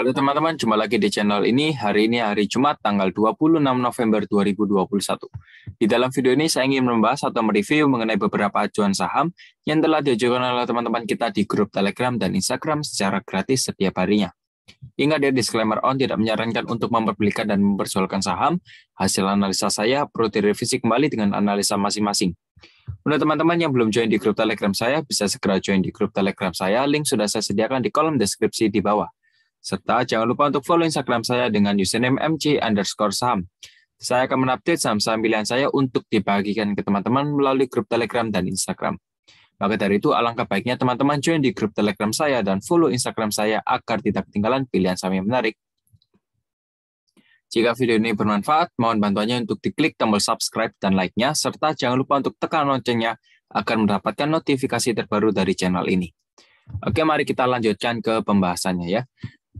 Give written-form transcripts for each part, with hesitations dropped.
Halo teman-teman, jumpa lagi di channel ini. Hari ini hari Jumat, tanggal 26 November 2021. Di dalam video ini saya ingin membahas atau mereview mengenai beberapa acuan saham yang telah diajukan oleh teman-teman kita di grup Telegram dan Instagram secara gratis setiap harinya. Ingat ya, disclaimer on tidak menyarankan untuk memperbelikan dan memperjualkan saham. Hasil analisa saya perlu direvisi kembali dengan analisa masing-masing. Untuk teman-teman yang belum join di grup Telegram saya, bisa segera join di grup Telegram saya. Link sudah saya sediakan di kolom deskripsi di bawah. Serta jangan lupa untuk follow Instagram saya dengan username mc_saham. Saya akan mengupdate saham-saham pilihan saya untuk dibagikan ke teman-teman melalui grup Telegram dan Instagram. Maka dari itu, alangkah baiknya teman-teman join di grup Telegram saya dan follow Instagram saya agar tidak ketinggalan pilihan saham yang menarik. Jika video ini bermanfaat, mohon bantuannya untuk diklik tombol subscribe dan like-nya, serta jangan lupa untuk tekan loncengnya agar mendapatkan notifikasi terbaru dari channel ini. Oke, mari kita lanjutkan ke pembahasannya ya.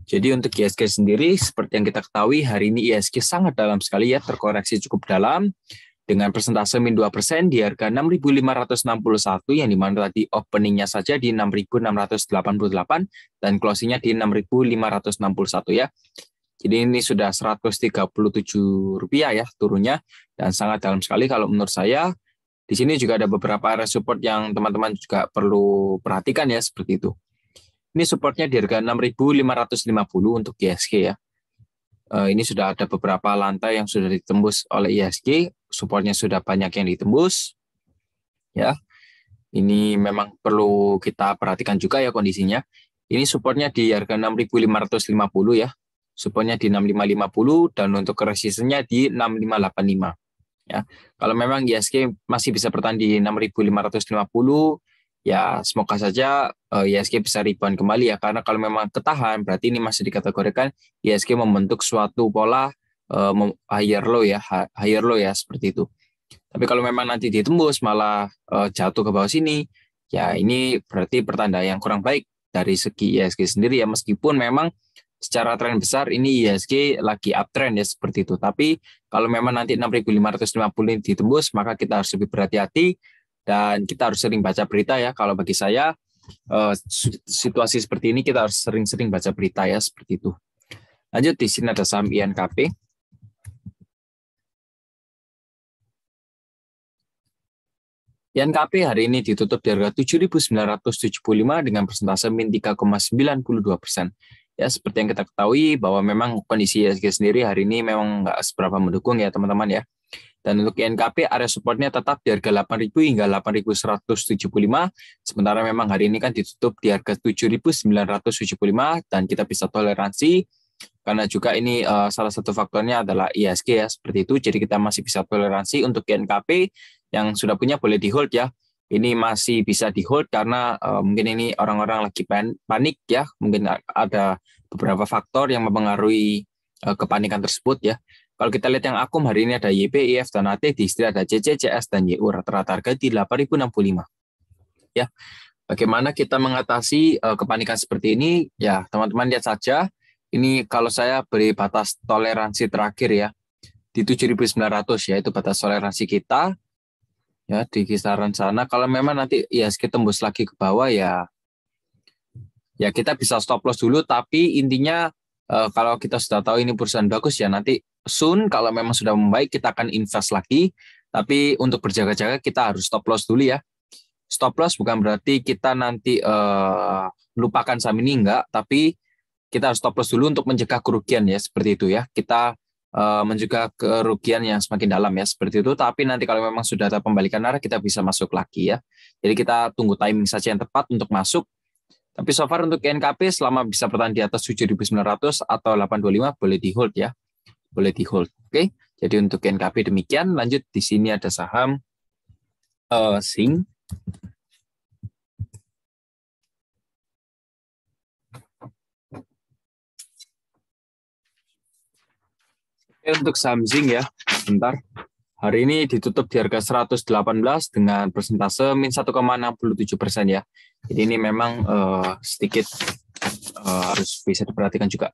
Jadi untuk IHSG sendiri, seperti yang kita ketahui, hari ini IHSG sangat dalam sekali ya, terkoreksi cukup dalam, dengan persentase min 2% di harga 6.561, yang dimana tadi openingnya saja di 6.688, dan closingnya di 6.561 ya. Jadi ini sudah Rp137 ya turunnya, dan sangat dalam sekali kalau menurut saya. Di sini juga ada beberapa area support yang teman-teman juga perlu perhatikan ya, seperti itu. Ini supportnya di harga 6.550 untuk IHSG ya. Ini sudah ada beberapa lantai yang sudah ditembus oleh IHSG, supportnya sudah banyak yang ditembus. Ya, ini memang perlu kita perhatikan juga ya kondisinya. Ini supportnya di harga 6.550 ya, supportnya di 6.550 dan untuk resistance-nya di 6.585. Ya, kalau memang IHSG masih bisa bertahan di 6.550, ya semoga saja IHSG bisa rebound kembali ya, karena kalau memang ketahan berarti ini masih dikategorikan IHSG membentuk suatu pola higher low ya seperti itu. Tapi kalau memang nanti ditembus malah jatuh ke bawah sini, ya ini berarti pertanda yang kurang baik dari segi IHSG sendiri ya, meskipun memang secara tren besar ini IHSG lagi uptrend ya seperti itu. Tapi kalau memang nanti 6.550 ini ditembus, maka kita harus lebih berhati-hati dan kita harus sering baca berita ya. Kalau bagi saya situasi seperti ini kita harus sering-sering baca berita ya, seperti itu. Lanjut, di sini ada saham INKP. INKP hari ini ditutup di harga 7.975 dengan persentase min 3,92%. Ya, seperti yang kita ketahui bahwa memang kondisi IHSG sendiri hari ini memang nggak seberapa mendukung ya teman-teman ya. Dan untuk INKP area supportnya tetap di harga 8.000 hingga 8.175. Sementara memang hari ini kan ditutup di harga 7.975 dan kita bisa toleransi karena juga ini salah satu faktornya adalah IHSG ya, seperti itu. Jadi kita masih bisa toleransi untuk INKP yang sudah punya boleh di hold ya. Ini masih bisa di hold karena mungkin ini orang-orang lagi panik ya. Mungkin ada beberapa faktor yang mempengaruhi kepanikan tersebut ya. Kalau kita lihat yang akum hari ini ada YP, IF, dan AT, di istri ada CC, CS, dan YU. Rata-rata harga di 8.065. Ya, bagaimana kita mengatasi kepanikan seperti ini? Ya, teman-teman lihat saja. Ini kalau saya beri batas toleransi terakhir ya, di 7.900 ya, itu batas toleransi kita. Ya, di kisaran sana. Kalau memang nanti IHSG tembus lagi ke bawah ya kita bisa stop loss dulu. Tapi intinya kalau kita sudah tahu ini perusahaan bagus ya, nanti soon kalau memang sudah membaik kita akan invest lagi. Tapi untuk berjaga-jaga kita harus stop loss dulu ya. Stop loss bukan berarti kita nanti lupakan saham ini, enggak, tapi kita harus stop loss dulu untuk mencegah kerugian ya, seperti itu ya. Kita mencegah kerugian yang semakin dalam ya, seperti itu. Tapi nanti kalau memang sudah ada pembalikan arah kita bisa masuk lagi ya. Jadi kita tunggu timing saja yang tepat untuk masuk. Tapi so far untuk INKP selama bisa bertahan di atas 7.900 atau 825 boleh di hold ya. Boleh di hold. Oke. Jadi untuk INKP demikian. Lanjut, di sini ada saham Zing. Untuk saham Zing ya, bentar. Hari ini ditutup di harga 118 dengan persentase min 1,67% ya. Jadi ini memang sedikit harus bisa diperhatikan juga.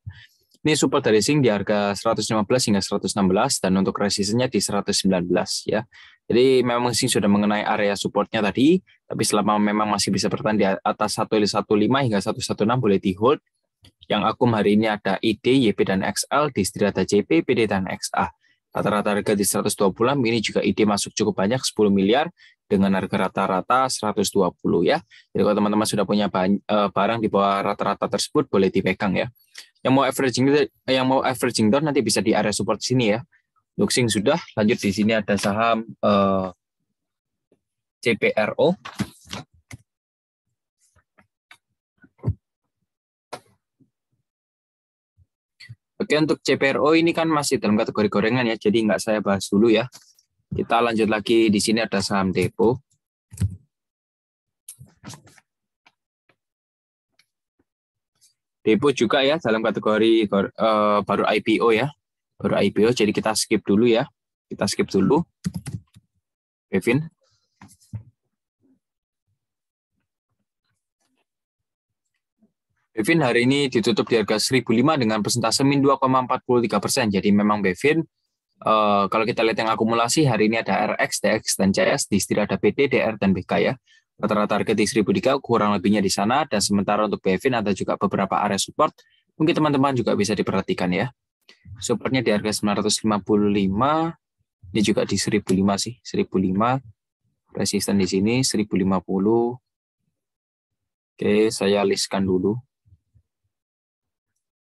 Ini support dari Zing di harga 115 hingga 116 dan untuk resistance-nya di 119 ya. Jadi memang Zing sudah mengenai area supportnya tadi, tapi selama memang masih bisa bertahan di atas 115 hingga 116 boleh di hold. Yang akum hari ini ada ID, YP, dan XL, di setir ada JP, PD, dan XA. Rata-rata harga di 126, ini juga ID masuk cukup banyak, 10 miliar, dengan harga rata-rata 120 ya. Jadi kalau teman-teman sudah punya barang di bawah rata-rata tersebut, boleh dipegang ya. Yang mau averaging down nanti bisa di area support sini ya. Luxing sudah, lanjut di sini ada saham CPRO. Oke, untuk CPRO ini kan masih dalam kategori gorengan ya, jadi nggak saya bahas dulu ya. Kita lanjut lagi, di sini ada saham Depo. Depo juga ya dalam kategori baru IPO ya, baru IPO, jadi kita skip dulu ya. Kita skip dulu. Bevin. Bevin hari ini ditutup di harga 1005 dengan persentase min 2,43%. Jadi memang Bevin, kalau kita lihat yang akumulasi, hari ini ada RX, TX, dan CS, di setir ada PT, DR, dan BK ya. Rata-rata harga di 1003, kurang lebihnya di sana, dan sementara untuk Bevin ada juga beberapa area support, mungkin teman-teman juga bisa diperhatikan ya. Supportnya di harga 955, ini juga di 1005 sih, 1005, resisten di sini 1050. Oke, saya listkan dulu.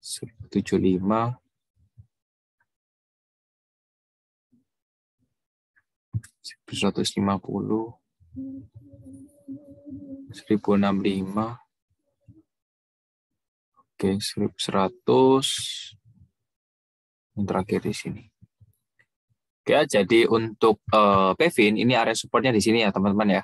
175, 150, 1065, oke, 1100, yang terakhir di sini. Oke, jadi untuk Bevin ini area supportnya di sini ya teman-teman ya.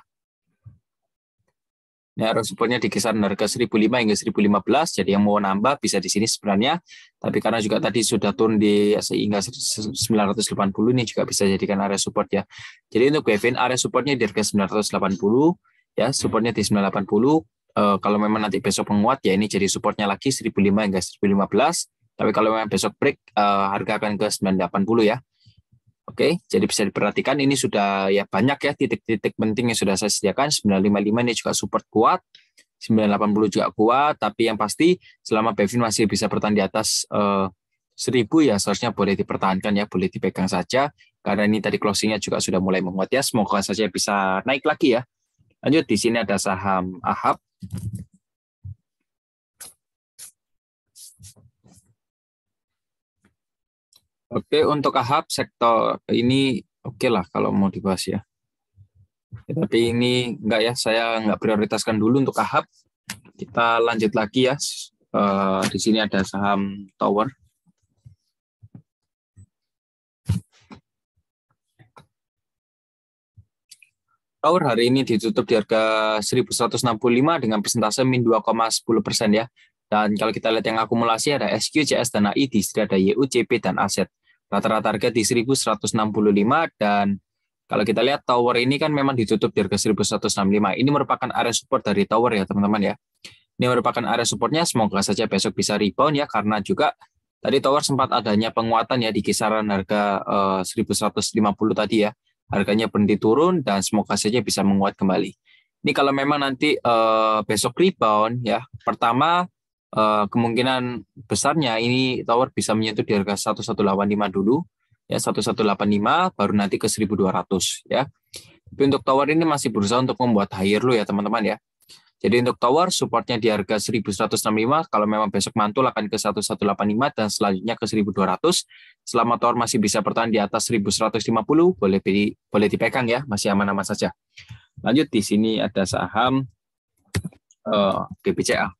Ini area supportnya di kisaran harga 1005 hingga 1015, jadi yang mau nambah bisa di sini sebenarnya. Tapi karena juga tadi sudah turun di hingga 980, ini juga bisa jadikan area support ya. Jadi untuk Bevin area supportnya di harga 980 ya, supportnya di 980. Kalau memang nanti besok menguat ya, ini jadi supportnya lagi 1005 hingga 1015. Tapi kalau memang besok break, harga akan ke 980 ya. Oke, jadi bisa diperhatikan ini sudah ya banyak ya titik-titik penting yang sudah saya sediakan. 955 ini juga support kuat, 980 juga kuat, tapi yang pasti selama Bevin masih bisa bertahan di atas 1000 ya seharusnya boleh dipertahankan ya, boleh dipegang saja karena ini tadi closingnya juga sudah mulai menguat ya. Semoga saja bisa naik lagi ya. Lanjut, di sini ada saham AHAP. Oke, untuk AHAP sektor ini oke lah kalau mau dibahas ya. Tapi ini enggak ya, saya enggak prioritaskan dulu untuk AHAP. Kita lanjut lagi ya. Di sini ada saham Tower. Tower hari ini ditutup di harga 1165 dengan persentase min 2,10% ya. Dan kalau kita lihat yang akumulasi ada SQ, CS, dan AI, di sini ada YU, CP, dan aset. Rata-rata harga di 1165, dan kalau kita lihat Tower ini kan memang ditutup di harga 1165. Ini merupakan area support dari Tower ya teman-teman ya. Ini merupakan area supportnya, semoga saja besok bisa rebound ya, karena juga tadi Tower sempat adanya penguatan ya di kisaran harga 1150 tadi ya. Harganya berhenti turun dan semoga saja bisa menguat kembali. Ini kalau memang nanti besok rebound ya, pertama kemungkinan besarnya ini Tower bisa menyentuh di harga 1185 dulu ya, 1185 baru nanti ke 1200 ya. Tapi untuk Tower ini masih berusaha untuk membuat higher low ya teman-teman ya. Jadi untuk Tower supportnya di harga 1165, kalau memang besok mantul akan ke 1185 dan selanjutnya ke 1200. Selama Tower masih bisa bertahan di atas 1150, boleh dipegang ya, masih aman-aman saja. Lanjut, di sini ada saham BBCA.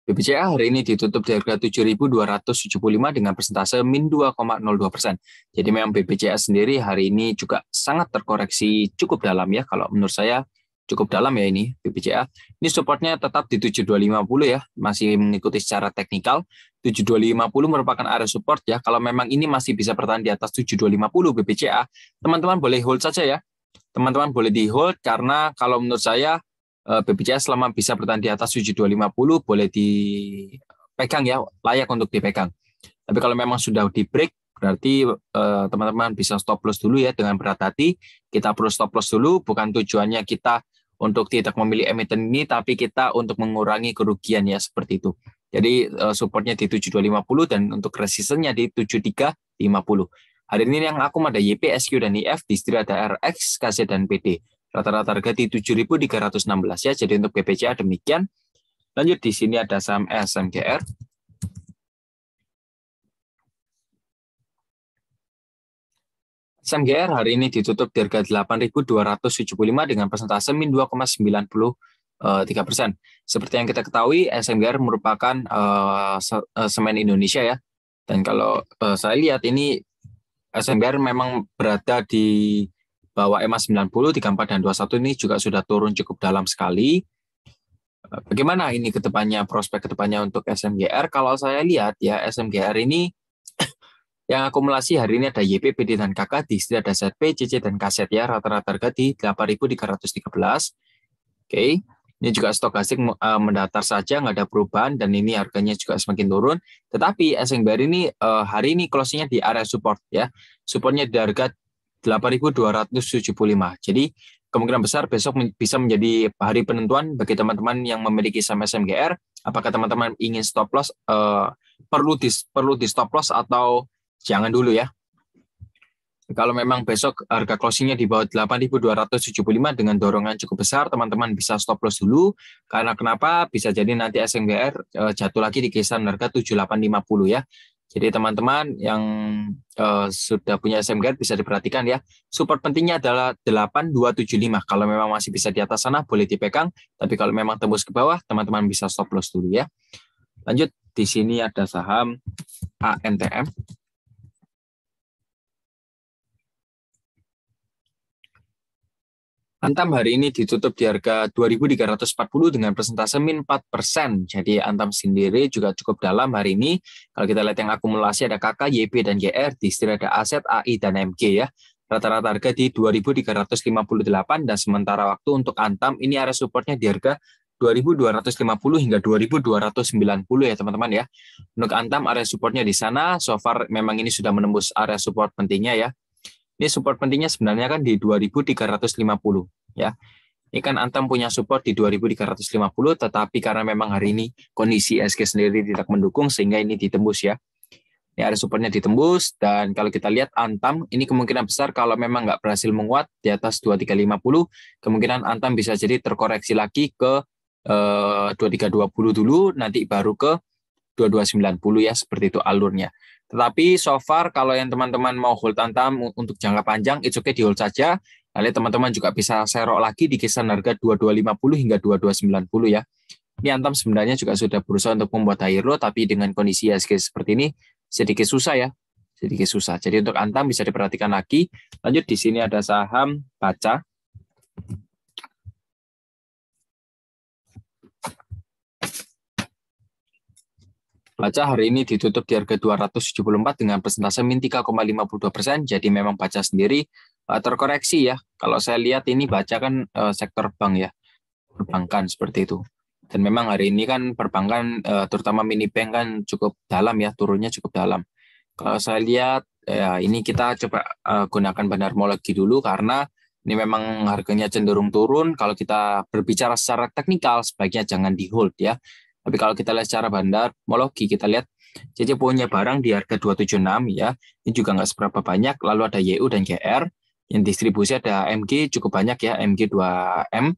BBCA hari ini ditutup di harga 7.275 dengan persentase min 2,02%. Jadi memang BBCA sendiri hari ini juga sangat terkoreksi cukup dalam ya. Kalau menurut saya cukup dalam ya ini BBCA. Ini supportnya tetap di 7250 ya. Masih mengikuti secara teknikal. 7250 merupakan area support ya. Kalau memang ini masih bisa bertahan di atas 7250 BBCA, teman-teman boleh hold saja ya. Teman-teman boleh di hold karena kalau menurut saya BBCA selama bisa bertahan di atas 7250 boleh dipegang ya, layak untuk dipegang. Tapi kalau memang sudah di break, berarti teman-teman bisa stop loss dulu ya dengan berhati-hati. Kita perlu stop loss dulu, bukan tujuannya kita untuk tidak memilih emiten ini, tapi kita untuk mengurangi kerugian ya seperti itu. Jadi supportnya di 7250 dan untuk resistennya di 7350. Hari ini yang aku ada YP, SQ, dan IF, di setir ada RX, KZ, dan PD. Rata-rata harga di 7.316 ya. Jadi untuk BPCA demikian. Lanjut di sini ada saham SMGR. SMGR hari ini ditutup di harga 8.275 dengan persentase min 2,93%. Seperti yang kita ketahui, SMGR merupakan semen Indonesia ya. Dan kalau saya lihat ini SMGR memang berada di bawah EMA 90, 34 dan 21 ini juga sudah turun cukup dalam sekali. Bagaimana ini kedepannya, prospek kedepannya untuk SMGR? Kalau saya lihat ya, SMGR ini yang akumulasi hari ini ada YP, PD, dan KK, di sini ada ZP, CC, dan KZ ya, rata-rata harga di 8.313. Oke, ini juga stokastik mendatar saja, nggak ada perubahan, dan ini harganya juga semakin turun. Tetapi SMGR ini hari ini closing-nya di area support ya, supportnya di harga 8.275. Jadi kemungkinan besar besok bisa menjadi hari penentuan bagi teman-teman yang memiliki saham SMGR. Apakah teman-teman ingin stop loss, perlu di stop loss atau jangan dulu ya. Kalau memang besok harga closingnya di bawah 8.275 dengan dorongan cukup besar, teman-teman bisa stop loss dulu. Karena kenapa? Bisa jadi nanti SMGR jatuh lagi di kisaran harga 7.850 ya. Jadi teman-teman yang sudah punya SMGR bisa diperhatikan ya. Support pentingnya adalah 8.275. Kalau memang masih bisa di atas sana boleh dipegang. Tapi kalau memang tembus ke bawah, teman-teman bisa stop loss dulu ya. Lanjut, di sini ada saham ANTM. Antam hari ini ditutup di harga 2.340 dengan persentase min 4%. Jadi Antam sendiri juga cukup dalam hari ini. Kalau kita lihat yang akumulasi ada KK, YP, dan GR, di setir ada Aset, AI, dan MG ya. Rata-rata harga di 2.358 dan sementara waktu untuk Antam ini area supportnya di harga 2.250 hingga 2.290 ya teman-teman ya. Untuk Antam area supportnya di sana, so far memang ini sudah menembus area support pentingnya ya. Ini support pentingnya sebenarnya kan di 2.350 ya. Ini kan Antam punya support di 2.350, tetapi karena memang hari ini kondisi SG sendiri tidak mendukung sehingga ini ditembus ya. Ini ada supportnya ditembus, dan kalau kita lihat Antam ini kemungkinan besar kalau memang nggak berhasil menguat di atas 2.350, kemungkinan Antam bisa jadi terkoreksi lagi ke 2.320 dulu, nanti baru ke 2290 ya, seperti itu alurnya. Tetapi so far kalau yang teman-teman mau hold Antam untuk jangka panjang, it's okay, di hold saja. Lalu teman-teman juga bisa serok lagi di kisaran harga 2250 hingga 2290 ya. Ini Antam sebenarnya juga sudah berusaha untuk membuat higher low, tapi dengan kondisi IHSG seperti ini sedikit susah ya. Sedikit susah. Jadi untuk Antam bisa diperhatikan lagi. Lanjut, di sini ada saham Baca. Baca hari ini ditutup di harga 274 dengan persentase min 3,52%. Jadi memang Baca sendiri terkoreksi ya. Kalau saya lihat ini Baca kan sektor bank ya, perbankan seperti itu. Dan memang hari ini kan perbankan terutama mini bank kan cukup dalam ya, turunnya cukup dalam. Kalau saya lihat ya, ini kita coba gunakan bandarmologi dulu karena ini memang harganya cenderung turun. Kalau kita berbicara secara teknikal sebaiknya jangan di hold ya. Tapi kalau kita lihat secara bandarmologi, kita lihat CC punya barang di harga 276 ya. Ini juga nggak seberapa banyak. Lalu ada YU dan GR. Yang distribusi ada MG cukup banyak ya, MG 2M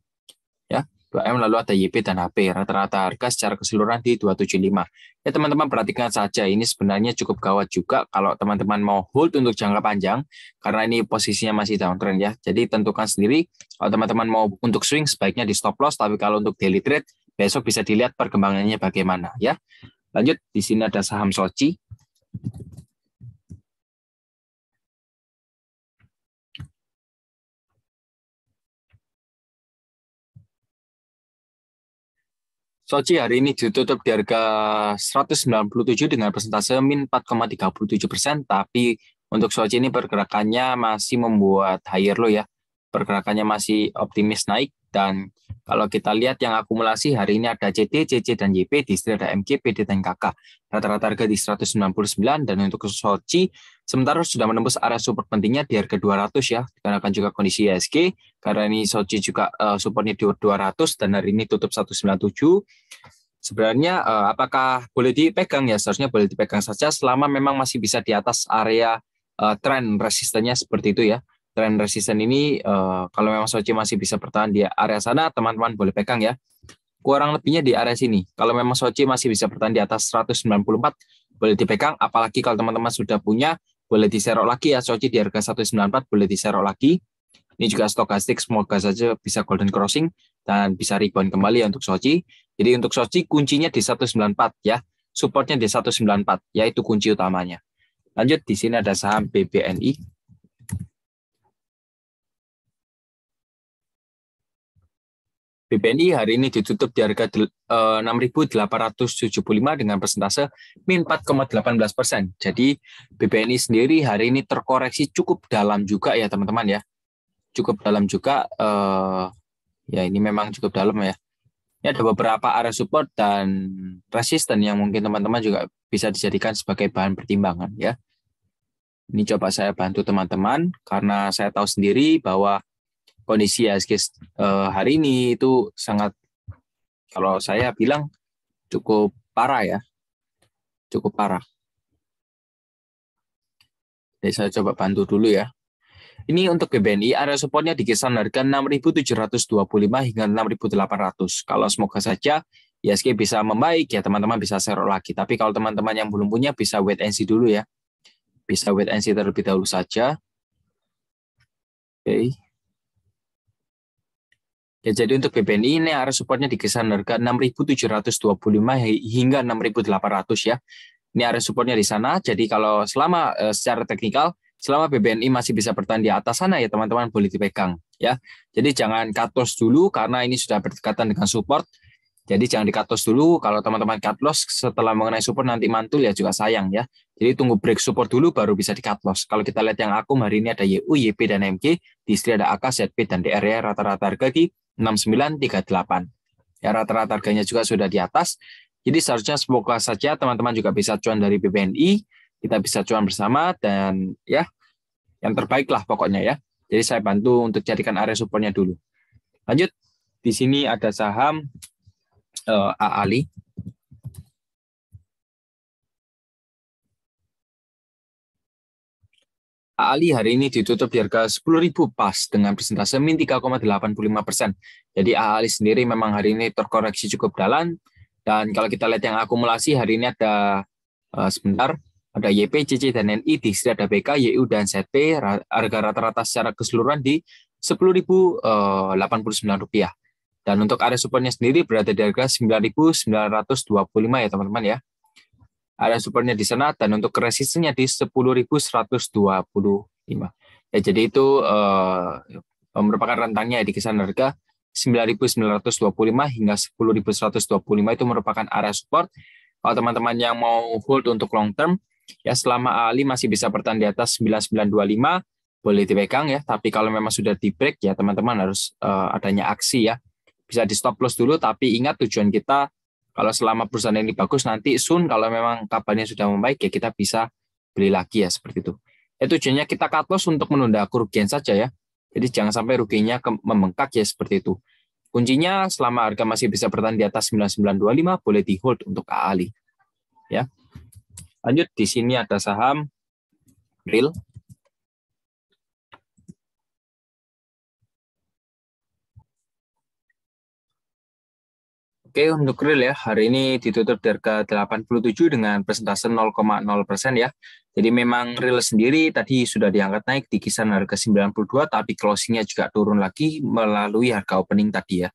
ya, 2M, lalu ada YP dan HP. Rata-rata harga secara keseluruhan di 275. Ya teman-teman perhatikan saja, ini sebenarnya cukup gawat juga kalau teman-teman mau hold untuk jangka panjang karena ini posisinya masih downtrend ya. Jadi tentukan sendiri kalau teman-teman mau untuk swing sebaiknya di stop loss, tapi kalau untuk daily trade besok bisa dilihat perkembangannya bagaimana ya. Lanjut, di sini ada saham Soci. Soci hari ini ditutup di harga 197 dengan persentase min 4,37%, tapi untuk Soci ini pergerakannya masih membuat higher low ya. Pergerakannya masih optimis naik, Dan kalau kita lihat yang akumulasi hari ini ada CT, CC, dan YP, di sini ada MG, PD, dan KK. Rata-rata harga di 199, dan untuk SOCI sementara sudah menembus area support pentingnya di harga 200 ya, dikarenakan juga kondisi IHSG, karena ini SOCI juga supportnya di 200, dan hari ini tutup 197. Sebenarnya apakah boleh dipegang ya? Seharusnya boleh dipegang saja selama memang masih bisa di atas area tren resistennya seperti itu ya. Tren resisten ini kalau memang SOCI masih bisa bertahan di area sana, teman-teman boleh pegang ya. Kurang lebihnya di area sini. Kalau memang SOCI masih bisa bertahan di atas 194, boleh dipegang. Apalagi kalau teman-teman sudah punya, boleh diserok lagi ya. SOCI di harga 194 boleh diserok lagi. Ini juga stokastik, semoga saja bisa golden crossing dan bisa rebound kembali ya untuk SOCI. Jadi untuk SOCI kuncinya di 194 ya. Supportnya di 194, yaitu kunci utamanya. Lanjut, di sini ada saham BBNI. BBNI hari ini ditutup di harga 6.875 dengan persentase min 4,18%. Jadi BBNI sendiri hari ini terkoreksi cukup dalam juga ya teman-teman ya. Cukup dalam juga, ya ini memang cukup dalam ya. Ini ada beberapa area support dan resisten yang mungkin teman-teman juga bisa dijadikan sebagai bahan pertimbangan ya. Ini coba saya bantu teman-teman karena saya tahu sendiri bahwa kondisi IHSG hari ini itu sangat, kalau saya bilang cukup parah ya, cukup parah. Jadi saya coba bantu dulu ya. Ini untuk BBNI, area supportnya di kisaran harga 6.725 hingga 6.800. Kalau semoga saja IHSG bisa membaik ya teman-teman bisa share lagi. Tapi kalau teman-teman yang belum punya bisa wait and see dulu ya. Bisa wait and see terlebih dahulu saja. Oke. Ya, jadi untuk BBNI ini area supportnya di kisaran harga 6.725 hingga 6.800 ya. Ini area supportnya di sana. Jadi kalau selama secara teknikal, selama BBNI masih bisa bertahan di atas sana ya teman-teman boleh dipegang ya. Jadi jangan cut loss dulu karena ini sudah berdekatan dengan support. Jadi jangan di cut loss dulu. Kalau teman-teman cut loss setelah mengenai support nanti mantul ya juga sayang ya. Jadi tunggu break support dulu baru bisa di cut loss. Kalau kita lihat yang akum hari ini ada YU, YP, dan MG. Di sini ada AK, ZP, dan DR ya. Rata-rata harga di 6938. Ya, rata-rata harganya juga sudah di atas. Jadi seharusnya semoga saja teman-teman juga bisa cuan dari BBNI, kita bisa cuan bersama dan ya yang terbaik lah pokoknya ya. Jadi saya bantu untuk jadikan area supportnya dulu. Lanjut, di sini ada saham AALI. AALI hari ini ditutup di harga 10.000 pas dengan persentase min 3,85%. Jadi AALI sendiri memang hari ini terkoreksi cukup dalam. Dan kalau kita lihat yang akumulasi hari ini ada sebentar, ada YP, CC, dan NI, di sini ada BK, YU, dan ZP. Harga rata-rata secara keseluruhan di Rp10.089. Dan untuk area supportnya sendiri berada di harga 9.925 ya teman-teman ya. Area supportnya di sana dan untuk resistennya di 10.125. Ya, jadi itu merupakan rentangnya di kisaran harga 9.925 hingga 10.125 itu merupakan area support. Kalau teman-teman yang mau hold untuk long term, ya selama AALI masih bisa bertahan di atas 9925, boleh dipegang ya. Tapi kalau memang sudah di break ya teman-teman harus adanya aksi ya. Bisa di stop loss dulu, tapi ingat tujuan kita kalau selama perusahaan ini bagus, nanti soon kalau memang kabarnya sudah membaik, ya kita bisa beli lagi ya, seperti itu. Tujuannya kita cut loss untuk menunda kerugian saja ya. Jadi jangan sampai ruginya membengkak ya, seperti itu. Kuncinya selama harga masih bisa bertahan di atas 9925, boleh di hold untuk AALI. Ya. Lanjut, di sini ada saham real. Oke, untuk real ya, hari ini ditutup di harga 87 dengan persentase 0,0% ya. Jadi memang real sendiri tadi sudah diangkat naik di kisaran harga 92, tapi closingnya juga turun lagi melalui harga opening tadi ya.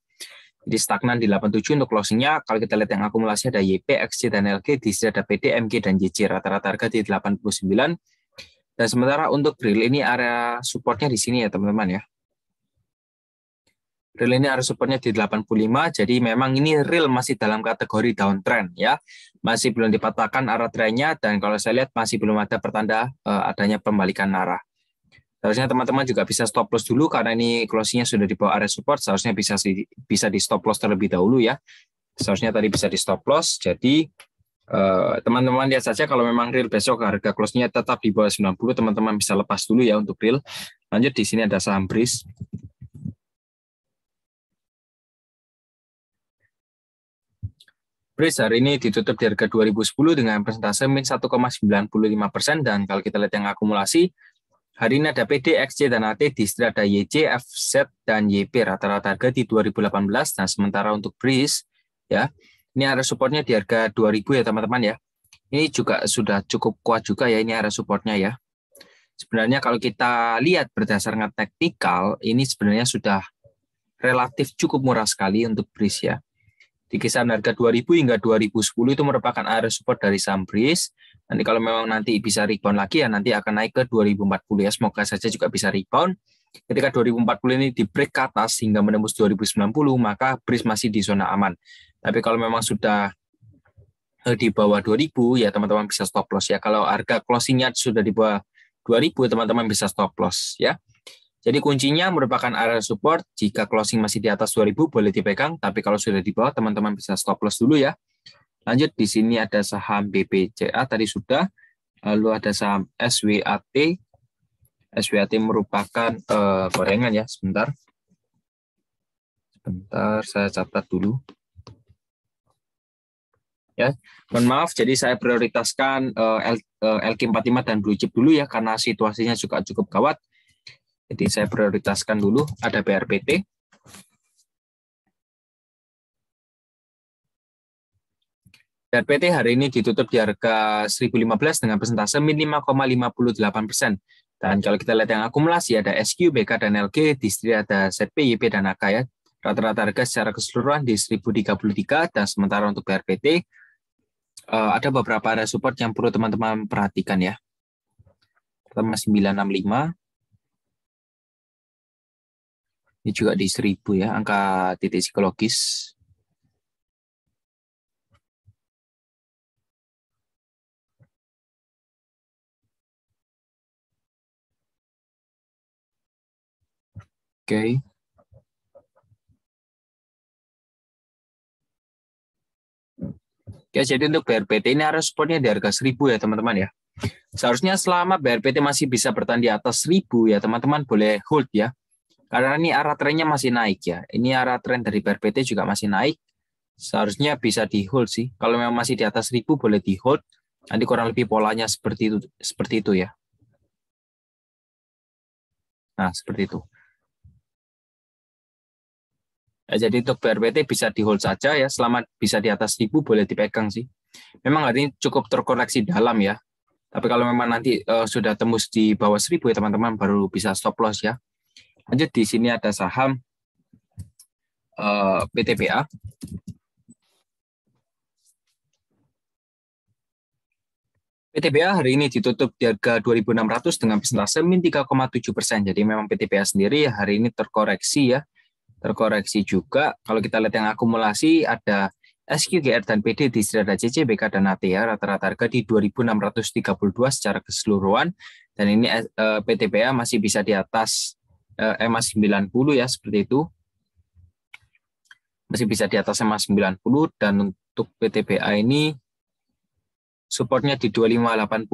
Jadi stagnan di 87 untuk closingnya. Kalau kita lihat yang akumulasi ada YP, XC, dan LG, di sini ada PD, MG, dan JC. Rata-rata harga di 89. Dan sementara untuk real ini area supportnya di sini ya teman-teman ya. Real ini area supportnya di 85, jadi memang ini real masih dalam kategori downtrend ya. Masih belum dipatahkan arah trennya dan kalau saya lihat masih belum ada pertanda adanya pembalikan arah. Seharusnya teman-teman juga bisa stop loss dulu karena ini closingnya sudah di bawah area support, seharusnya bisa di stop loss terlebih dahulu ya. Seharusnya tadi bisa di stop loss. Jadi teman-teman lihat saja kalau memang real besok harga close-nya tetap di bawah 90, teman-teman bisa lepas dulu ya untuk real. Lanjut di sini ada saham BRIS. BRIS hari ini ditutup di harga 2010 dengan persentase min 1,95%, dan kalau kita lihat yang akumulasi hari ini ada PD, XC, dan AT, di sini ada YC, FZ, dan YP, rata-rata harga di 2018. Nah, sementara untuk BRIS, ya, ini ada supportnya di harga 2000 ya teman-teman ya. Ini juga sudah cukup kuat juga ya, ini ada supportnya ya. Sebenarnya kalau kita lihat berdasarkan teknikal, ini sebenarnya sudah relatif cukup murah sekali untuk BRIS ya. Di kisaran harga 2000 hingga 2010 itu merupakan area support dari saham BRIS. Nanti kalau memang nanti bisa rebound lagi ya, nanti akan naik ke 2040 ya. Semoga saja juga bisa rebound. Ketika 2040 ini di break ke atas hingga menembus 2090, maka BRIS masih di zona aman. Tapi kalau memang sudah di bawah 2000 ya teman-teman bisa stop loss ya. Kalau harga closingnya sudah di bawah 2000, teman-teman bisa stop loss ya. Jadi kuncinya merupakan area support. Jika closing masih di atas 2000 boleh dipegang, tapi kalau sudah di bawah teman-teman bisa stop loss dulu ya. Lanjut di sini ada saham BPCA tadi sudah, lalu ada saham SWAT. SWAT merupakan gorengan ya. Sebentar saya catat dulu. Ya, mohon maaf, jadi saya prioritaskan LQ45 dan Blue Chip dulu ya, karena situasinya juga cukup gawat. Jadi saya prioritaskan dulu, ada BRPT. BRPT hari ini ditutup di harga 1015 dengan persentase min 5,58%. Dan kalau kita lihat yang akumulasi ada SQ, BK, dan LG, di sini ada ZP, YP, dan AK ya. Rata-rata harga secara keseluruhan di 1033, dan sementara untuk BRPT, ada beberapa area support yang perlu teman-teman perhatikan ya. Pertama 965. Ini juga di 1000 ya, angka titik psikologis. Oke. Oke, jadi untuk BRPT ini area supportnya di harga 1000 ya teman-teman ya. Seharusnya selama BRPT masih bisa bertahan di atas 1000 ya teman-teman boleh hold ya. Karena ini arah trennya masih naik ya. Ini arah tren dari BRPT juga masih naik. Seharusnya bisa di hold sih. Kalau memang masih di atas 1000 boleh di hold. Nanti kurang lebih polanya seperti itu ya. Nah, seperti itu. Ya, jadi untuk BRPT bisa di hold saja ya. Selama bisa di atas 1000 boleh dipegang sih. Memang hari ini cukup terkoreksi dalam ya. Tapi kalau memang nanti sudah tembus di bawah 1000 ya teman-teman baru bisa stop loss ya. Lanjut di sini ada saham PTBA. PTBA hari ini ditutup di harga 2.600 dengan persentase min 3,7%. Jadi memang PTBA sendiri hari ini terkoreksi ya. Terkoreksi juga. Kalau kita lihat yang akumulasi ada SQGR dan PD, di sini ada CC, BK, dan AT ya. Rata-rata harga di 2.632 secara keseluruhan. Dan ini PTBA masih bisa di atas EMA 90 ya, seperti itu. Masih bisa di atas EMA 90, dan untuk PTBA ini supportnya di 2580.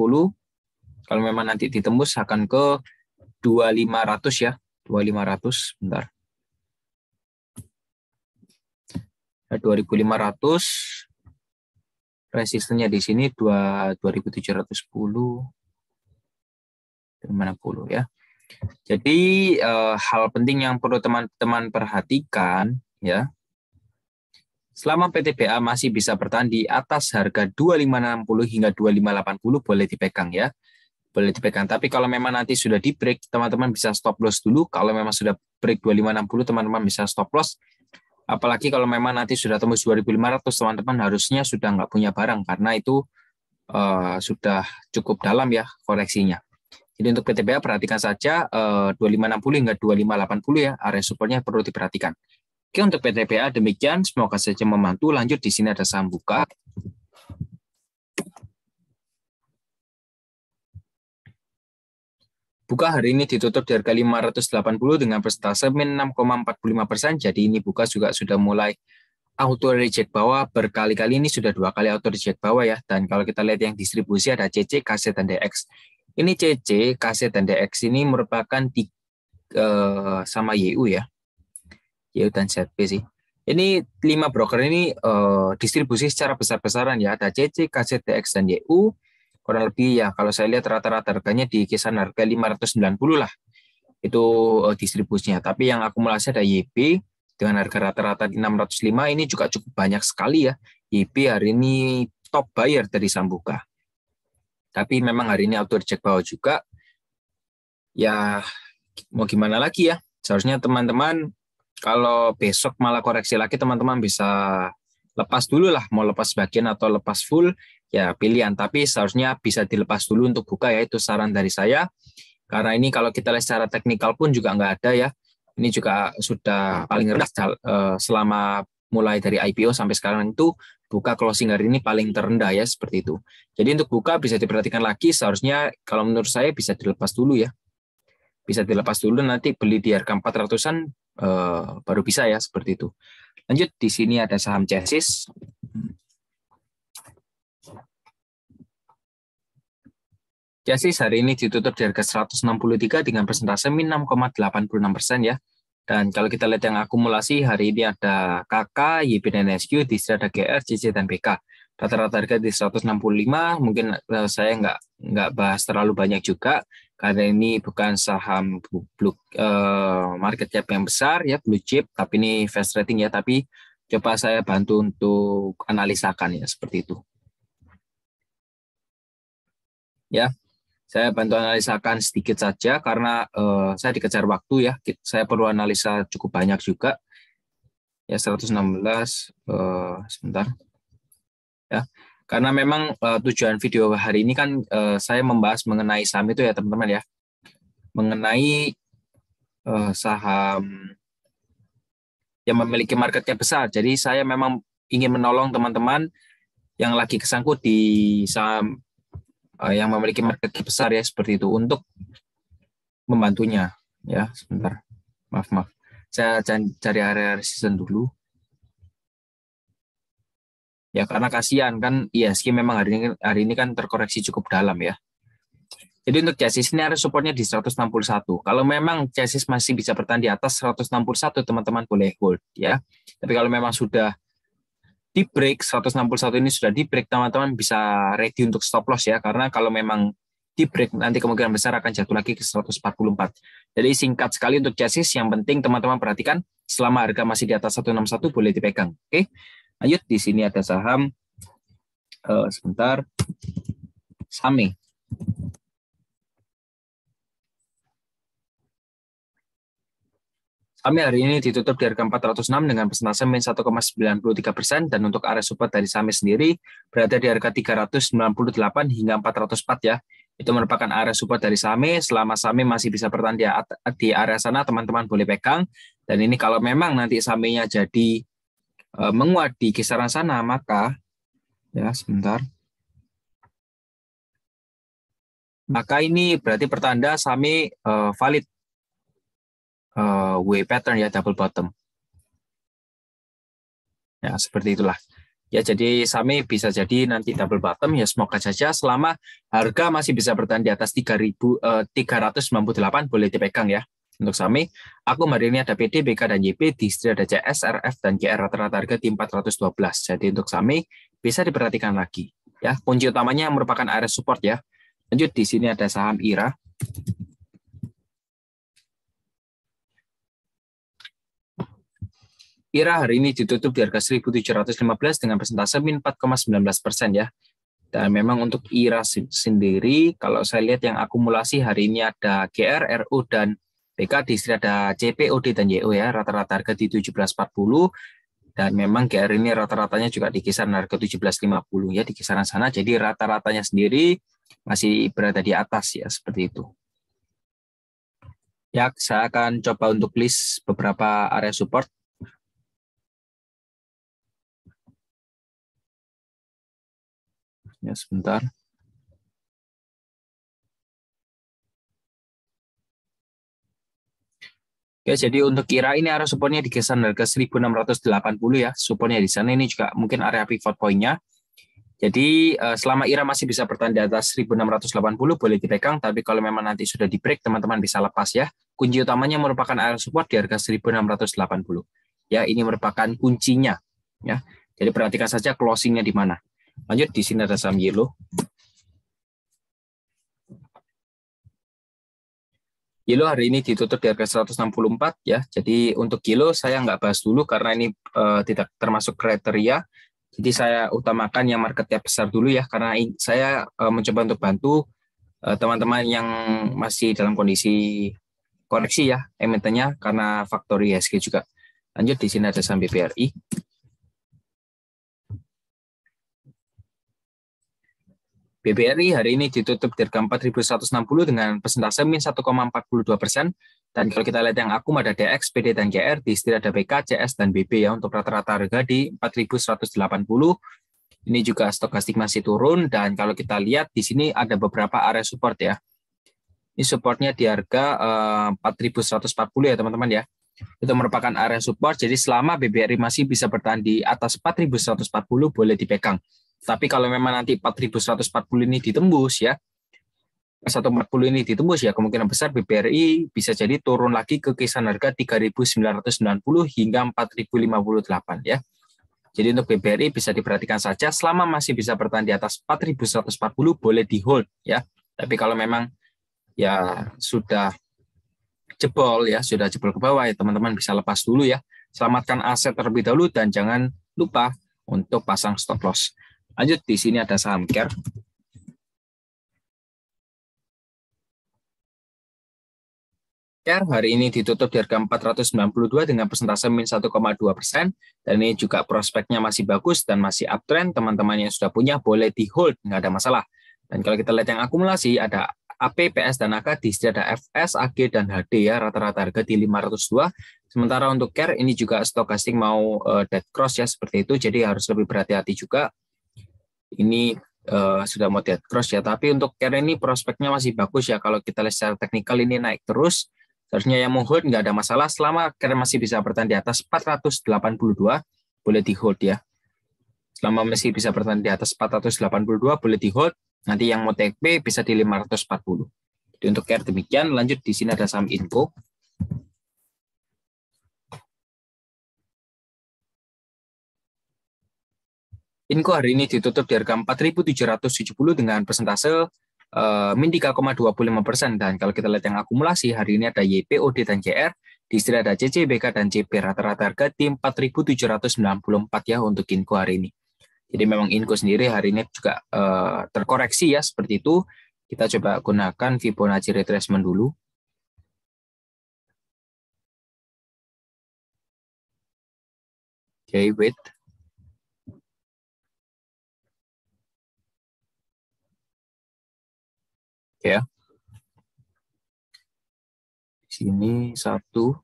Kalau memang nanti ditembus akan ke 2500 ya. 2500, bentar. 2500. Resistennya di sini 2710. 50 ya. Jadi hal penting yang perlu teman-teman perhatikan ya. Selama PTBA masih bisa bertahan di atas harga 2560 hingga 2580 boleh dipegang ya. Boleh dipegang. Tapi kalau memang nanti sudah di break, teman-teman bisa stop loss dulu. Kalau memang sudah break 2560, teman-teman bisa stop loss. Apalagi kalau memang nanti sudah tembus 2500, teman-teman harusnya sudah nggak punya barang karena itu sudah cukup dalam ya koreksinya. Jadi untuk PTBA perhatikan saja 2560 hingga 2580 ya, area supportnya perlu diperhatikan. Oke, untuk PTBA demikian, semoga saja membantu. Lanjut di sini ada saham Buka. Buka hari ini ditutup di harga 580 dengan persentase min 6,45%. Jadi ini buka juga sudah mulai auto reject bawah berkali-kali, ini sudah 2 kali auto reject bawah ya. Dan kalau kita lihat yang distribusi ada CC, KC, dan DX. Ini CC, KC, dan DX ini merupakan sama YU ya. YU dan ZP sih. Ini 5 broker ini distribusi secara besar-besaran ya. Ada CC, KC, DX, dan YU. Kurang lebih ya kalau saya lihat rata-rata harganya di kisaran harga 590 lah. Itu distribusinya. Tapi yang akumulasi ada YB dengan harga rata-rata 605, ini juga cukup banyak sekali ya. YB hari ini top buyer dari Sambuka. Tapi memang hari ini auto reject bawah juga. Ya mau gimana lagi ya. Seharusnya teman-teman kalau besok malah koreksi lagi, teman-teman bisa lepas dulu lah. Mau lepas bagian atau lepas full ya pilihan. Tapi seharusnya bisa dilepas dulu untuk buka ya. Itu saran dari saya. Karena ini kalau kita lihat secara teknikal pun juga nggak ada ya. Ini juga sudah paling rendah selama mulai dari IPO sampai sekarang, itu buka closing hari ini paling terendah ya, seperti itu. Jadi untuk buka bisa diperhatikan lagi, seharusnya kalau menurut saya bisa dilepas dulu ya. Bisa dilepas dulu, nanti beli di harga 400-an baru bisa ya, seperti itu. Lanjut, di sini ada saham Chassis. Chassis hari ini ditutup di harga 163 dengan persentase min 6,86% ya. Dan kalau kita lihat yang akumulasi hari ini ada KK, YB dan SQ, di sini ada GR, CC, dan BK. Rata-rata harga di 165, mungkin saya nggak bahas terlalu banyak juga, karena ini bukan saham market cap yang besar ya, blue chip, tapi ini fast rating ya, tapi coba saya bantu untuk analisakan ya, seperti itu. Ya, saya bantu analisakan sedikit saja karena saya dikejar waktu ya. Saya perlu analisa cukup banyak juga. Ya 116 sebentar. Ya. Karena memang tujuan video hari ini kan saya membahas mengenai saham itu ya teman-teman ya. Mengenai saham yang memiliki market cap besar. Jadi saya memang ingin menolong teman-teman yang lagi kesangkut di saham yang memiliki market cap besar ya, seperti itu, untuk membantunya ya. Sebentar, maaf saya cari area resisten dulu ya, karena kasihan kan ISG memang hari ini kan terkoreksi cukup dalam ya. Jadi untuk chassis ini area supportnya di 161. Kalau memang chassis masih bisa bertahan di atas 161, teman-teman boleh hold ya. Tapi kalau memang sudah di break 161, ini sudah di break, teman-teman bisa ready untuk stop loss ya, karena kalau memang di break nanti kemungkinan besar akan jatuh lagi ke 144. Jadi singkat sekali untuk chassis, yang penting teman-teman perhatikan selama harga masih di atas 161 boleh dipegang. Oke. Lanjut, di sini ada saham sebentar, SAME. SAME hari ini ditutup di harga 406 dengan persentase min 1,93%, dan untuk area support dari SAME sendiri berada di harga 398 hingga 404 ya. Itu merupakan area support dari SAME. Selama SAME masih bisa bertahan di area sana, teman-teman boleh pegang. Dan ini kalau memang nanti SAME-nya jadi menguat di kisaran sana, maka ya sebentar. Maka ini berarti pertanda SAME valid W pattern ya, double bottom. Ya, seperti itulah. Ya, jadi SAME bisa jadi nanti double bottom ya, semoga saja. Selama harga masih bisa bertahan di atas 3.398 boleh dipegang ya. Untuk SAME, aku hari ini ada PD, BK, dan YP, di sini ada CS, RF, dan GR, rata-rata harga di 412. Jadi untuk SAME bisa diperhatikan lagi. Ya, kunci utamanya merupakan area support ya. Lanjut, di sini ada saham IRA. IRA hari ini ditutup di harga 1.715 dengan persentase min 4,19% ya. Dan memang untuk IRA sendiri, kalau saya lihat yang akumulasi hari ini ada GR, RU, dan BK, di sini ada CP, OD, dan YO ya. Rata-rata harga di 1740, dan memang GR ini rata-ratanya juga di kisaran harga 1750 ya, di kisaran sana. Jadi rata-ratanya sendiri masih berada di atas ya, seperti itu. Ya, saya akan coba untuk list beberapa area support. Ya, sebentar. Ya, jadi untuk kira ini area supportnya di kisaran harga 1680 ya. Supportnya di sana ini juga mungkin area pivot point-nya. Jadi selama IRA masih bisa bertahan di atas 1680 boleh dipegang, tapi kalau memang nanti sudah di break teman-teman bisa lepas ya. Kunci utamanya merupakan area support di harga 1680. Ya, ini merupakan kuncinya ya. Jadi perhatikan saja closing-nya di mana. Lanjut, di sini ada saham Yellow. Yellow hari ini ditutup di harga 164 ya. Jadi untuk Yellow saya nggak bahas dulu karena ini tidak termasuk kriteria. Jadi saya utamakan yang market cap besar dulu ya, karena saya mencoba untuk bantu teman-teman yang masih dalam kondisi koreksi ya emitennya karena faktor IHSG juga. Lanjut, di sini ada saham BBRI. BBRI hari ini ditutup di harga 4.160 dengan persentase min 1,42%. Dan kalau kita lihat yang akum ada DX, PD, dan GR, di setir ada BK, CS, dan BB ya. Untuk rata-rata harga di 4.180. Ini juga stokastik masih turun, dan kalau kita lihat di sini ada beberapa area support ya. Ini supportnya di harga 4.140 ya teman-teman ya. Itu merupakan area support, jadi selama BBRI masih bisa bertahan di atas 4.140 boleh dipegang. Tapi kalau memang nanti 4.140 ini ditembus ya, 140 ini ditembus ya, kemungkinan besar BBRI bisa jadi turun lagi ke kisaran harga 3.990 hingga 4.058 ya. Jadi untuk BBRI bisa diperhatikan saja selama masih bisa bertahan di atas 4.140 boleh di hold ya. Tapi kalau memang ya sudah jebol ya, sudah jebol ke bawah ya teman-teman bisa lepas dulu ya. Selamatkan aset terlebih dahulu dan jangan lupa untuk pasang stop loss. Lanjut, di sini ada saham Care. Care hari ini ditutup di harga 492 dengan persentase min 1,2%. Dan ini juga prospeknya masih bagus dan masih uptrend. Teman-teman yang sudah punya boleh di hold, nggak ada masalah. Dan kalau kita lihat yang akumulasi, ada AP, PS, dan AK, di sini ada FS, AG, dan HD ya, rata-rata harga di 502. Sementara untuk Care ini juga stokastik mau dead cross ya, seperti itu. Jadi harus lebih berhati-hati juga. Ini sudah mau dead cross ya, tapi untuk Care ini prospeknya masih bagus ya. Kalau kita lihat secara teknikal ini naik terus. Seharusnya yang mau hold nggak ada masalah selama Care masih bisa bertahan di atas 482 boleh di hold ya. Selama masih bisa bertahan di atas 482 boleh di hold. Nanti yang mau TP bisa di 540. Jadi untuk Care demikian. Lanjut, di sini ada saham Inco. Inco hari ini ditutup di harga 4.770 dengan persentase min 3,25%. Dan kalau kita lihat yang akumulasi, hari ini ada YPOD dan JR, di sini ada CC, BK, dan CP. Rata-rata harga di 4.794 ya untuk Inco hari ini. Jadi memang Inco sendiri hari ini juga terkoreksi ya, seperti itu. Kita coba gunakan Fibonacci retracement dulu. Oke, wait. Ya. Di sini satu.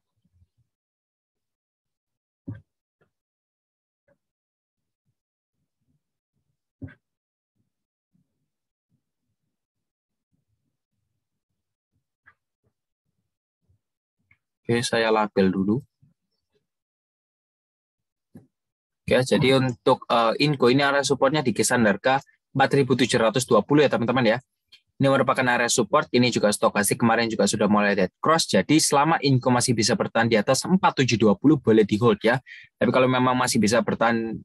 Oke, saya label dulu. Oke, jadi untuk Inco ini area supportnya di kisaran harga 4.720 ya teman-teman ya. Ini merupakan area support, ini juga stokastik kemarin juga sudah mulai dead cross. Jadi selama Inco masih bisa bertahan di atas 4720 boleh di hold ya. Tapi kalau memang masih bisa bertahan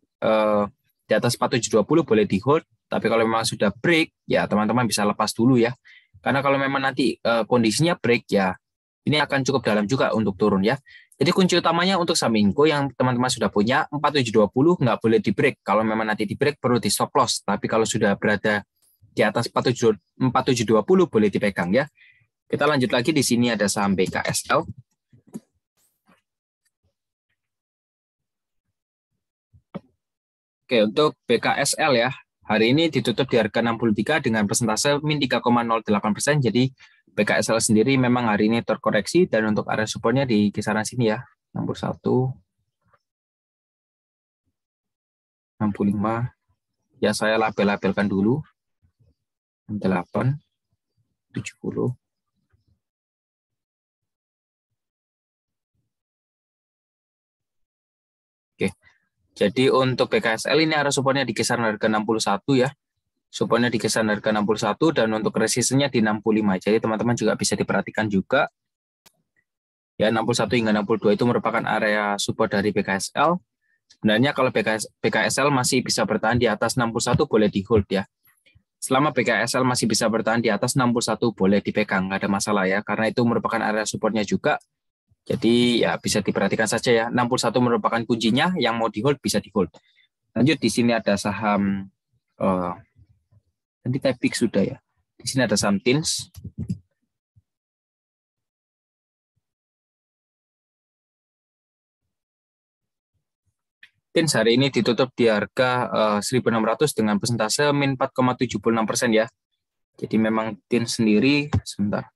di atas 4720 boleh di hold. Tapi kalau memang sudah break ya teman-teman bisa lepas dulu ya. Karena kalau memang nanti kondisinya break ya, ini akan cukup dalam juga untuk turun ya. Jadi kunci utamanya untuk saham Inco yang teman-teman sudah punya 4720 nggak boleh di break. Kalau memang nanti di break perlu di stop loss. Tapi kalau sudah berada di atas 4720 boleh dipegang ya. Kita lanjut lagi, di sini ada saham BKSL. Oke, untuk BKSL ya, hari ini ditutup di harga 63 dengan persentase min 3,08%. Jadi BKSL sendiri memang hari ini terkoreksi dan untuk area supportnya di kisaran sini ya, 61, 65. Ya saya label-labelkan dulu, 68, 70. Jadi untuk PKSL ini area supportnya di kisaran harga 61 ya. Supportnya di kisaran harga 61 dan untuk resistennya di 65. Jadi teman-teman juga bisa diperhatikan juga. Ya, 61 hingga 62 itu merupakan area support dari PKSL. Sebenarnya kalau PKSL masih bisa bertahan di atas 61 boleh di hold ya. Selama PKSL masih bisa bertahan di atas 61 boleh dipegang, nggak ada masalah ya. Karena itu merupakan area supportnya juga. Jadi ya bisa diperhatikan saja ya. 61 merupakan kuncinya, yang mau di hold bisa di hold. Lanjut di sini ada saham nanti Tipik sudah ya. Di sini ada saham TINS. TINS hari ini ditutup di harga 1.600 dengan persentase min 4,76% ya. Jadi memang TINS sendiri sebentar.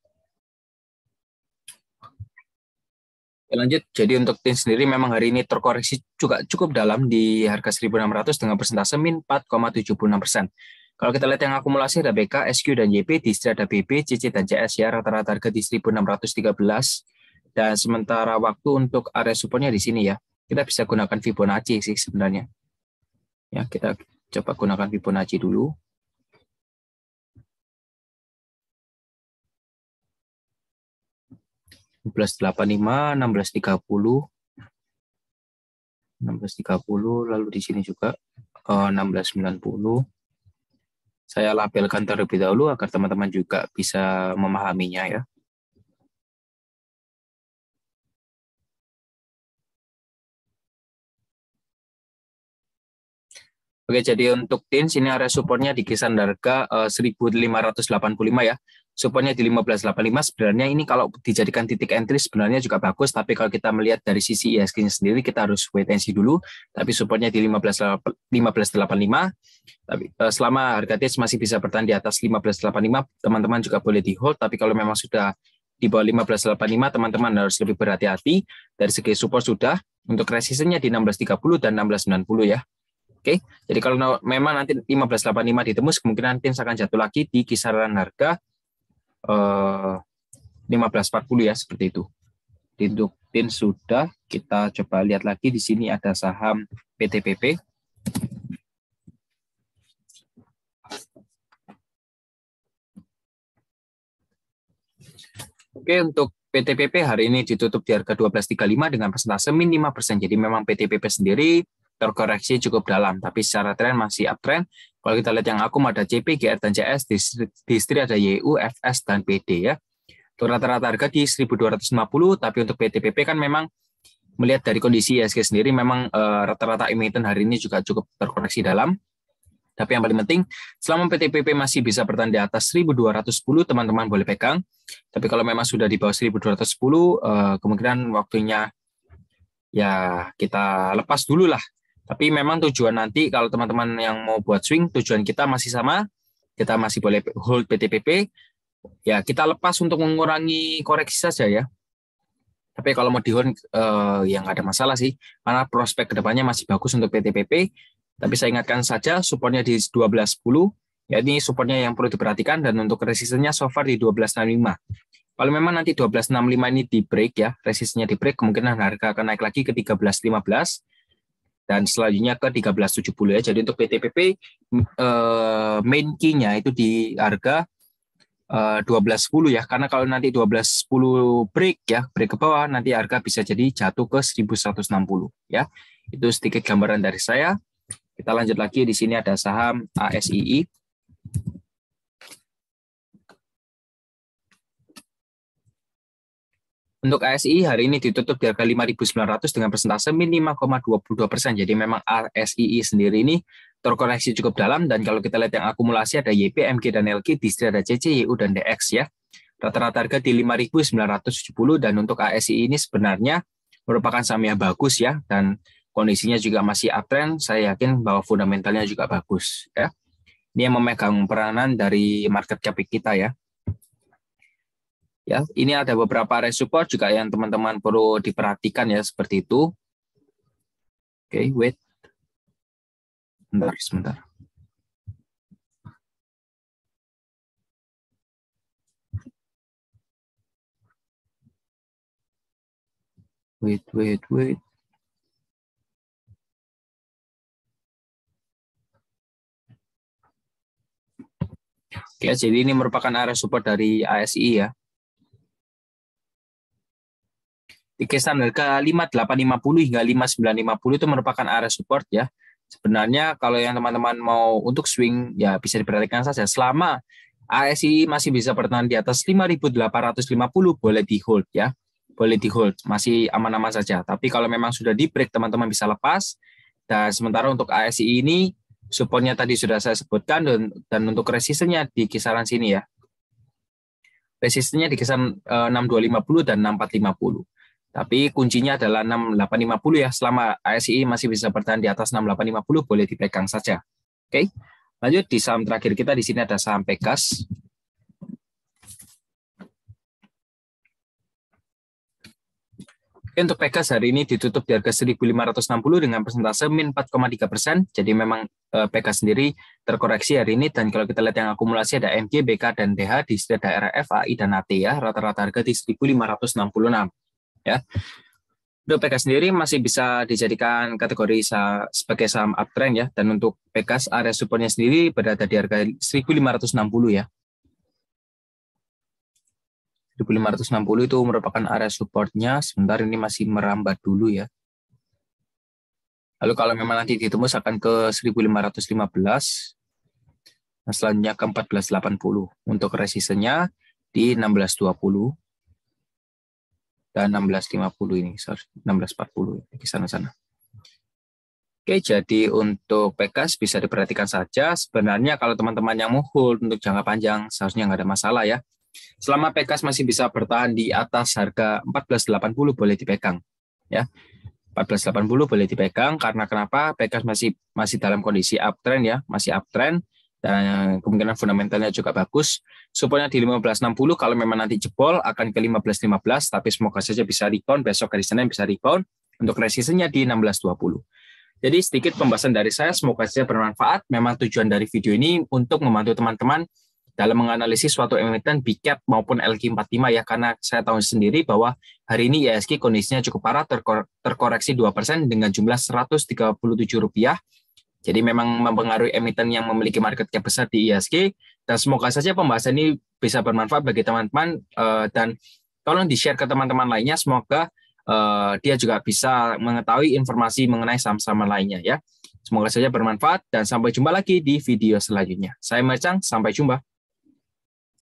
Lanjut, jadi untuk TINS sendiri memang hari ini terkoreksi juga cukup dalam di harga 1.600 dengan persentase min 4,76%. Kalau kita lihat yang akumulasi ada BK, SQ, dan YP, di sini ada BB, CC, dan CS ya, rata-rata harga di 1.613. Dan sementara waktu untuk area supportnya di sini ya, kita bisa gunakan Fibonacci sih sebenarnya. Ya, kita coba gunakan Fibonacci dulu. 1685, 1630, 1630, lalu di sini juga 1690. Saya labelkan terlebih dahulu agar teman-teman juga bisa memahaminya ya. Oke, jadi untuk TINS ini area supportnya di kisaran harga 1.585 ya. Supportnya di 1585. Sebenarnya ini kalau dijadikan titik entry sebenarnya juga bagus, tapi kalau kita melihat dari sisi ISG-nya sendiri kita harus wait and see dulu. Tapi supportnya di 1585. Tapi selama harga TINS masih bisa bertahan di atas 1585, teman-teman juga boleh di hold. Tapi kalau memang sudah di bawah 1585, teman-teman harus lebih berhati-hati. Dari segi support sudah, untuk resistennya di 1630 dan 1690 ya. Oke, jadi kalau memang nanti 1585 ditembus, kemungkinan TINS akan jatuh lagi di kisaran harga 1540 ya, seperti itu. Untuk TINS sudah, kita coba lihat lagi di sini ada saham PTPP. Oke, untuk PTPP hari ini ditutup di harga 1235 dengan persentase min 5%. Jadi memang PTPP sendiri terkoreksi cukup dalam, tapi secara tren masih uptrend. Kalau kita lihat yang akum ada CP, GR, dan CS, distri ada YU, FS, dan PD ya. Rata-rata harga di 1.250, tapi untuk PTPP kan memang melihat dari kondisi ISG sendiri memang rata-rata emiten hari ini juga cukup terkoreksi dalam. Tapi yang paling penting, selama PTPP masih bisa bertahan di atas 1.210, teman-teman boleh pegang. Tapi kalau memang sudah di bawah 1.210, kemungkinan waktunya ya kita lepas dulu lah. Tapi memang tujuan nanti kalau teman-teman yang mau buat swing, tujuan kita masih sama. Kita masih boleh hold PTPP. Ya kita lepas untuk mengurangi koreksi saja ya. Tapi kalau mau di hold ya nggak ada masalah sih. Karena prospek kedepannya masih bagus untuk PTPP. Tapi saya ingatkan saja supportnya di 12.10. Ya ini supportnya yang perlu diperhatikan. Dan untuk resistennya so far di 12.65. Kalau memang nanti 12.65 ini di break ya, resistennya di break, kemungkinan harga akan naik lagi ke 13.15 dan selanjutnya ke 13.70 ya. Jadi untuk PTPP main key-nya itu di harga 12.10 ya, karena kalau nanti 12.10 break ya, break ke bawah, nanti harga bisa jadi jatuh ke 1.160 ya. Itu sedikit gambaran dari saya. Kita lanjut lagi, di sini ada saham ASII. Untuk ASI hari ini ditutup di harga 5.900 dengan persentase min 5,22%. Jadi memang ASII sendiri ini terkoreksi cukup dalam, dan kalau kita lihat yang akumulasi ada YP, MG, dan LG, di sini ada CC, YU, dan DX ya. Rata-rata harga di 5.970, dan untuk ASI ini sebenarnya merupakan saham yang bagus ya, dan kondisinya juga masih uptrend. Saya yakin bahwa fundamentalnya juga bagus ya. Ini yang memegang peranan dari market cap kita ya. Ya, ini ada beberapa area support juga yang teman-teman perlu diperhatikan ya, seperti itu. Oke, wait. Sebentar. Wait. Oke, jadi ini merupakan area support dari ASI ya. Di kisaran harga 5850 hingga 5950 itu merupakan area support ya. Sebenarnya kalau yang teman-teman mau untuk swing ya bisa diperhatikan saja. Selama ASI masih bisa bertahan di atas 5850 boleh di hold ya. Boleh di hold, masih aman-aman saja. Tapi kalau memang sudah di break teman-teman bisa lepas. Dan sementara untuk ASI ini supportnya tadi sudah saya sebutkan dan untuk resistennya di kisaran sini ya. Resistennya di kisaran 6250 dan 6450. Tapi kuncinya adalah 6850 ya. Selama ASI masih bisa bertahan di atas 6850 boleh dipegang saja. Oke. Lanjut di saham terakhir kita di sini ada saham Pegas. Untuk Pegas hari ini ditutup di harga 1.560 dengan persentase min 4,3%. Jadi memang Pegas sendiri terkoreksi hari ini. Dan kalau kita lihat yang akumulasi ada MG, BK, dan DH di setiap daerah FAI dan AT ya. Rata-rata harga di 1.566 ya. Untuk Pegas sendiri masih bisa dijadikan kategori sebagai saham uptrend ya. Dan untuk Pegas area supportnya sendiri berada di harga 1.560 ya. 1.560 itu merupakan area supportnya. Sebentar ini masih merambat dulu ya. Lalu kalau memang nanti ditembus akan ke 1.515. Nah, selanjutnya ke 1480. Untuk resistennya di 1620 dan 1650 ini, sorry, 1640 di sana-sana. Oke, jadi untuk Pegas bisa diperhatikan saja. Sebenarnya kalau teman-teman yang mau hold untuk jangka panjang seharusnya nggak ada masalah ya. Selama Pegas masih bisa bertahan di atas harga 1480 boleh dipegang ya. 1480 boleh dipegang karena kenapa? Pegas masih dalam kondisi uptrend ya, masih uptrend dan kemungkinan fundamentalnya juga bagus. Supportnya di 1560 kalau memang nanti jebol akan ke 1515 tapi semoga saja bisa rebound besok hari Senin bisa rebound. Untuk resistennya di 1620. Jadi sedikit pembahasan dari saya, semoga saja bermanfaat. Memang tujuan dari video ini untuk membantu teman-teman dalam menganalisis suatu emiten big cap maupun LQ45 ya, karena saya tahu sendiri bahwa hari ini IHSG kondisinya cukup parah, terkoreksi 2% dengan jumlah Rp137. Jadi memang mempengaruhi emiten yang memiliki market cap besar di IHSG, dan semoga saja pembahasan ini bisa bermanfaat bagi teman-teman, dan tolong di-share ke teman-teman lainnya, semoga dia juga bisa mengetahui informasi mengenai saham-saham lainnya ya. Semoga saja bermanfaat dan sampai jumpa lagi di video selanjutnya. Saya Mercang, sampai jumpa.